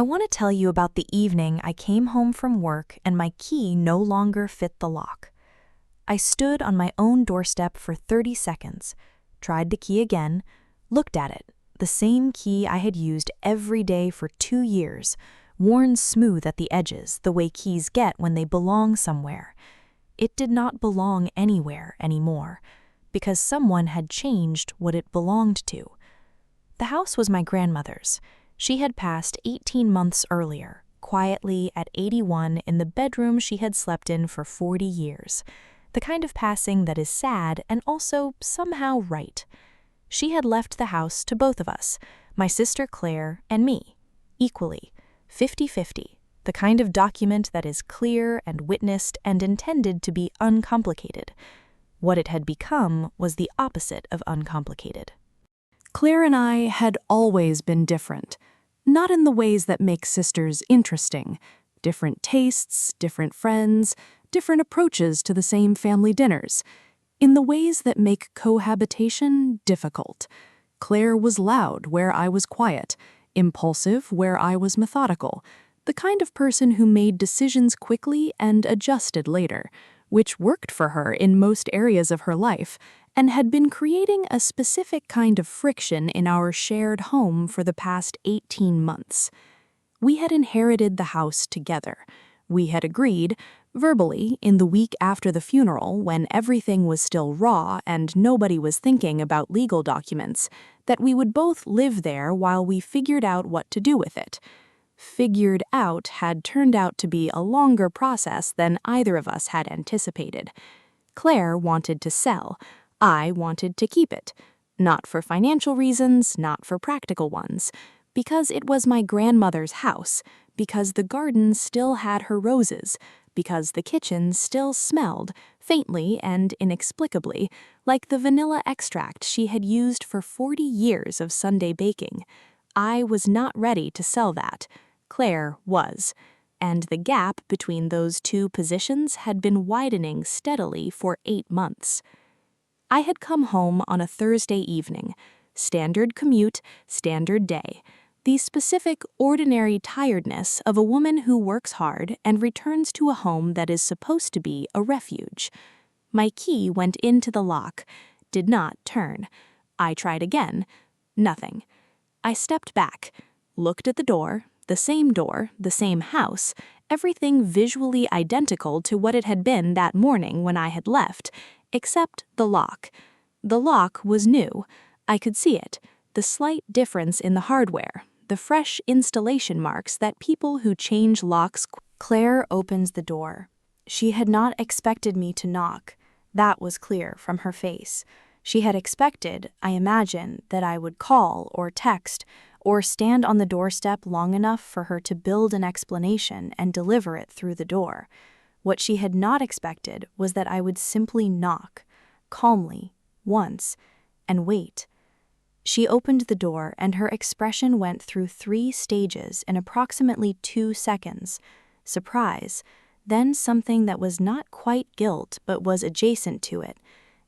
I want to tell you about the evening I came home from work and my key no longer fit the lock. I stood on my own doorstep for 30 seconds, tried the key again, looked at it, the same key I had used every day for 2 years, worn smooth at the edges the way keys get when they belong somewhere. It did not belong anywhere anymore, because someone had changed what it belonged to. The house was my grandmother's. She had passed 18 months earlier, quietly at 81 in the bedroom she had slept in for 40 years. The kind of passing that is sad and also somehow right. She had left the house to both of us, my sister Claire and me, equally, 50-50, the kind of document that is clear and witnessed and intended to be uncomplicated. What it had become was the opposite of uncomplicated. Claire and I had always been different, not in the ways that make sisters interesting. Different tastes, different friends, different approaches to the same family dinners, in the ways that make cohabitation difficult. Claire was loud where I was quiet, impulsive where I was methodical, the kind of person who made decisions quickly and adjusted later, which worked for her in most areas of her life, and had been creating a specific kind of friction in our shared home for the past 18 months. We had inherited the house together. We had agreed, verbally, in the week after the funeral, when everything was still raw and nobody was thinking about legal documents, that we would both live there while we figured out what to do with it. Figured out had turned out to be a longer process than either of us had anticipated. Claire wanted to sell. I wanted to keep it. Not for financial reasons, not for practical ones. Because it was my grandmother's house, because the garden still had her roses, because the kitchen still smelled, faintly and inexplicably, like the vanilla extract she had used for 40 years of Sunday baking. I was not ready to sell that. Claire was. And the gap between those two positions had been widening steadily for 8 months. I had come home on a Thursday evening. Standard commute, standard day. The specific, ordinary tiredness of a woman who works hard and returns to a home that is supposed to be a refuge. My key went into the lock, did not turn. I tried again. Nothing. I stepped back, looked at the door, the same house, everything visually identical to what it had been that morning when I had left, except the lock. The lock was new. I could see it, the slight difference in the hardware, the fresh installation marks that people who change locks. Claire opens the door. She had not expected me to knock. That was clear from her face. She had expected, I imagine, that I would call or text or stand on the doorstep long enough for her to build an explanation and deliver it through the door. What she had not expected was that I would simply knock, calmly, once, and wait. She opened the door and her expression went through 3 stages in approximately 2 seconds. Surprise, then something that was not quite guilt but was adjacent to it,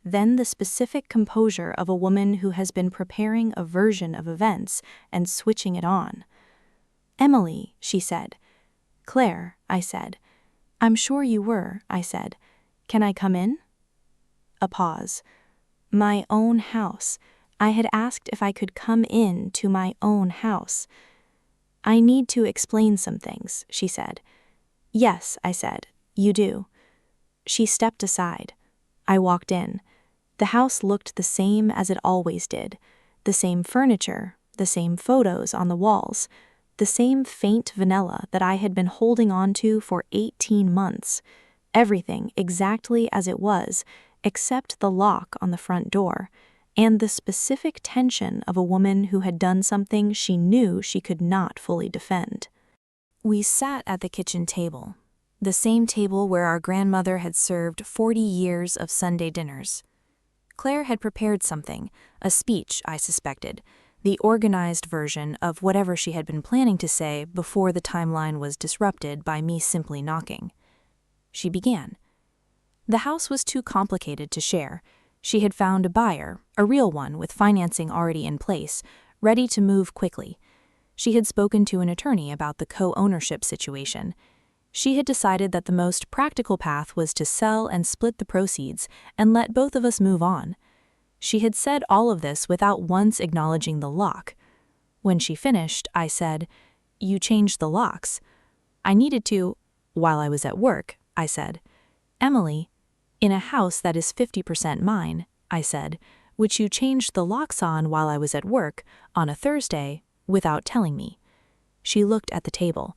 then the specific composure of a woman who has been preparing a version of events and switching it on. "Emily," she said. "Claire," I said. "I'm sure you were," I said. "Can I come in?" A pause. My own house. I had asked if I could come in to my own house. "I need to explain some things," she said. "Yes," I said, "you do." She stepped aside. I walked in. The house looked the same as it always did. The same furniture, the same photos on the walls, the same faint vanilla that I had been holding on to for 18 months. Everything exactly as it was, except the lock on the front door, and the specific tension of a woman who had done something she knew she could not fully defend. We sat at the kitchen table, the same table where our grandmother had served 40 years of Sunday dinners. Claire had prepared something, a speech, I suspected, the organized version of whatever she had been planning to say before the timeline was disrupted by me simply knocking. She began. The house was too complicated to share. She had found a buyer, a real one with financing already in place, ready to move quickly. She had spoken to an attorney about the co-ownership situation. She had decided that the most practical path was to sell and split the proceeds and let both of us move on. She had said all of this without once acknowledging the lock. When she finished, I said, "You changed the locks." "I needed to, while I was at work," I said. "Emily, in a house that is 50% mine," I said, "which you changed the locks on while I was at work, on a Thursday, without telling me." She looked at the table.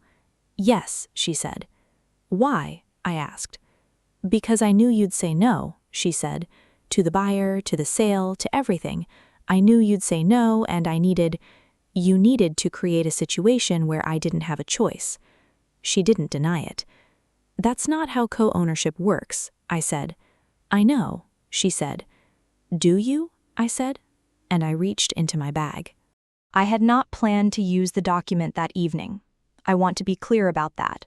"Yes," she said. "Why?" I asked. "Because I knew you'd say no," she said. "To the buyer, to the sale, to everything. I knew you'd say no, and you needed to create a situation where I didn't have a choice." She didn't deny it. "That's not how co-ownership works," I said. "I know," she said. "Do you?" I said, and I reached into my bag. I had not planned to use the document that evening. I want to be clear about that.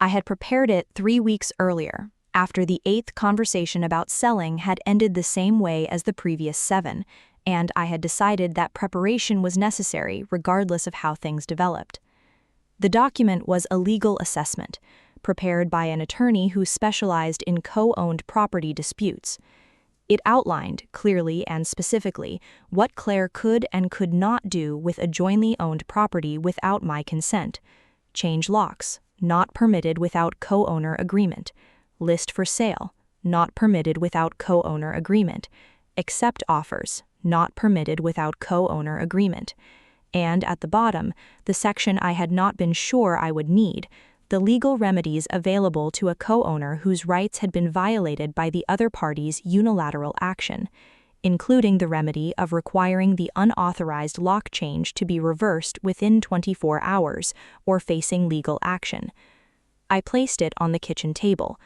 I had prepared it 3 weeks earlier, after the 8th conversation about selling had ended the same way as the previous 7, and I had decided that preparation was necessary regardless of how things developed. The document was a legal assessment, prepared by an attorney who specialized in co-owned property disputes. It outlined, clearly and specifically, what Claire could and could not do with a jointly owned property without my consent. Change locks, not permitted without co-owner agreement. List for sale, not permitted without co-owner agreement. Accept offers, not permitted without co-owner agreement. And at the bottom, the section I had not been sure I would need, the legal remedies available to a co-owner whose rights had been violated by the other party's unilateral action, including the remedy of requiring the unauthorized lock change to be reversed within 24 hours or facing legal action. I placed it on the kitchen table,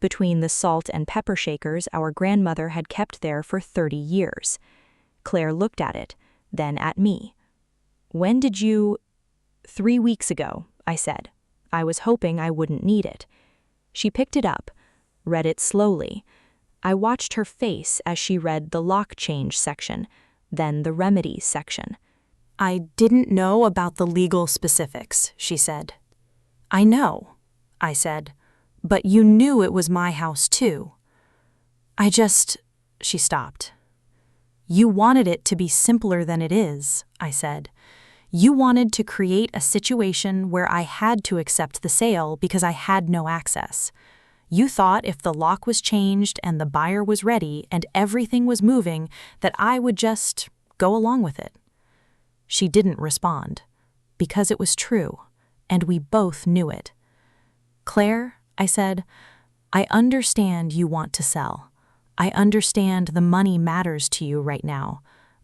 between the salt and pepper shakers our grandmother had kept there for 30 years. Claire looked at it, then at me. "When did you—" "3 weeks ago," I said. I was hoping I wouldn't need it. She picked it up, read it slowly. I watched her face as she read the lock change section, then the remedies section. "I didn't know about the legal specifics," she said. "I know," I said, "but you knew it was my house too." She stopped. "You wanted it to be simpler than it is," I said. "You wanted to create a situation where I had to accept the sale because I had no access. You thought if the lock was changed and the buyer was ready and everything was moving, that I would just go along with it." She didn't respond, because it was true, and we both knew it. "Claire," I said, "I understand you want to sell. I understand the money matters to you right now.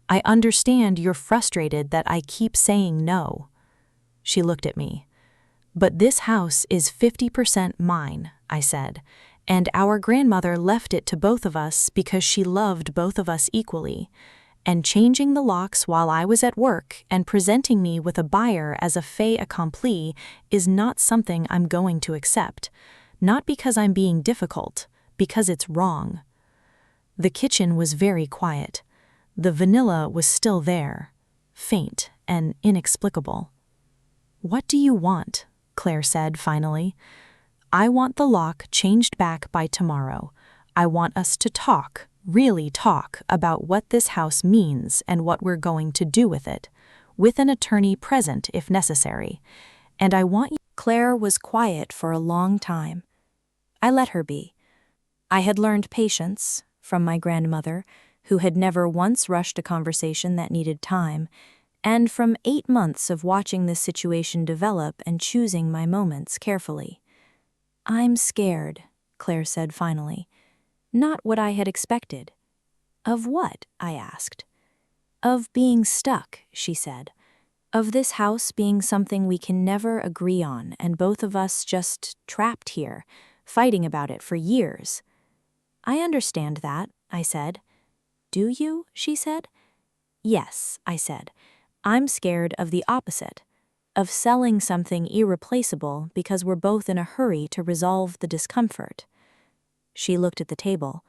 I understand you're frustrated that I keep saying no." She looked at me. "But this house is 50% mine," I said, "and our grandmother left it to both of us because she loved both of us equally. And changing the locks while I was at work and presenting me with a buyer as a fait accompli is not something I'm going to accept. Not because I'm being difficult, because it's wrong." The kitchen was very quiet. The vanilla was still there, faint and inexplicable. "What do you want?" Claire said finally. "I want the lock changed back by tomorrow. I want us to talk, really talk, about what this house means and what we're going to do with it, with an attorney present if necessary. And I want you—" Claire was quiet for a long time. I let her be. I had learned patience from my grandmother, who had never once rushed a conversation that needed time, and from 8 months of watching this situation develop and choosing my moments carefully. "I'm scared," Claire said finally. Not what I had expected. "Of what?" I asked. "Of being stuck," she said. "Of this house being something we can never agree on, and both of us just trapped here, fighting about it for years." "I understand that," I said. "Do you?" she said. "Yes," I said. "I'm scared of the opposite, of selling something irreplaceable because we're both in a hurry to resolve the discomfort." She looked at the table.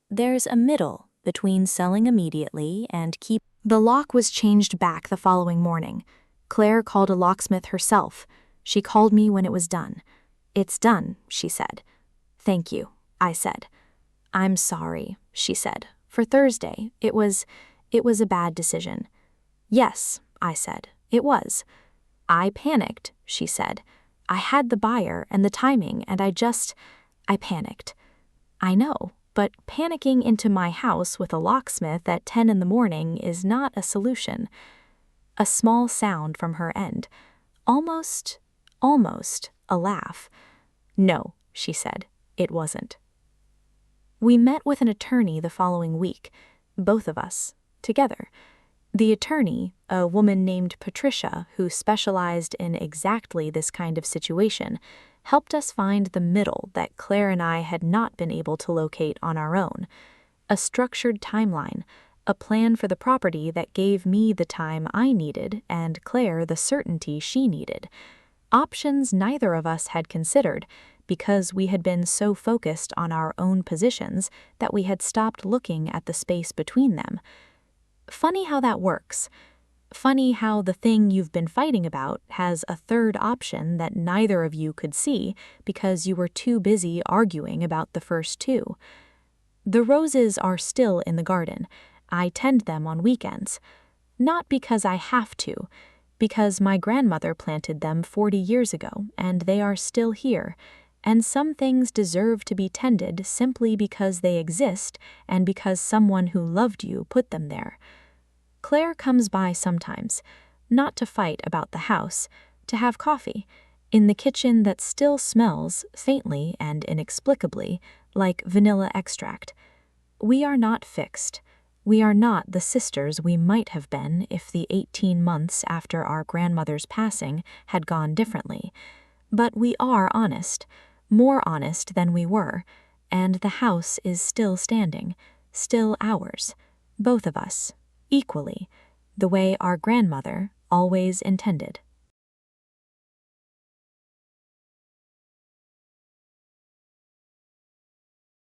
"There's a middle between selling immediately and keep—" The lock was changed back the following morning. Claire called a locksmith herself. She called me when it was done. It's done, she said. Thank you, I said. I'm sorry, she said. For Thursday, it was a bad decision. Yes, I said, it was. I panicked, she said. I had the buyer and the timing, and I panicked. I know, but panicking into my house with a locksmith at 10 in the morning is not a solution. A small sound from her end. Almost a laugh. No, she said, it wasn't. We met with an attorney the following week, both of us, together. The attorney, a woman named Patricia who specialized in exactly this kind of situation, helped us find the middle that Claire and I had not been able to locate on our own. A structured timeline, a plan for the property that gave me the time I needed and Claire the certainty she needed. Options neither of us had considered because we had been so focused on our own positions that we had stopped looking at the space between them. Funny how that works. Funny how the thing you've been fighting about has a third option that neither of you could see because you were too busy arguing about the first two. The roses are still in the garden. I tend them on weekends. Not because I have to, because my grandmother planted them 40 years ago and they are still here, and some things deserve to be tended simply because they exist and because someone who loved you put them there. Claire comes by sometimes, not to fight about the house, to have coffee, in the kitchen that still smells, faintly and inexplicably, like vanilla extract. We are not fixed. We are not the sisters we might have been if the 18 months after our grandmother's passing had gone differently. But we are honest, more honest than we were, and the house is still standing, still ours, both of us, equally, the way our grandmother always intended.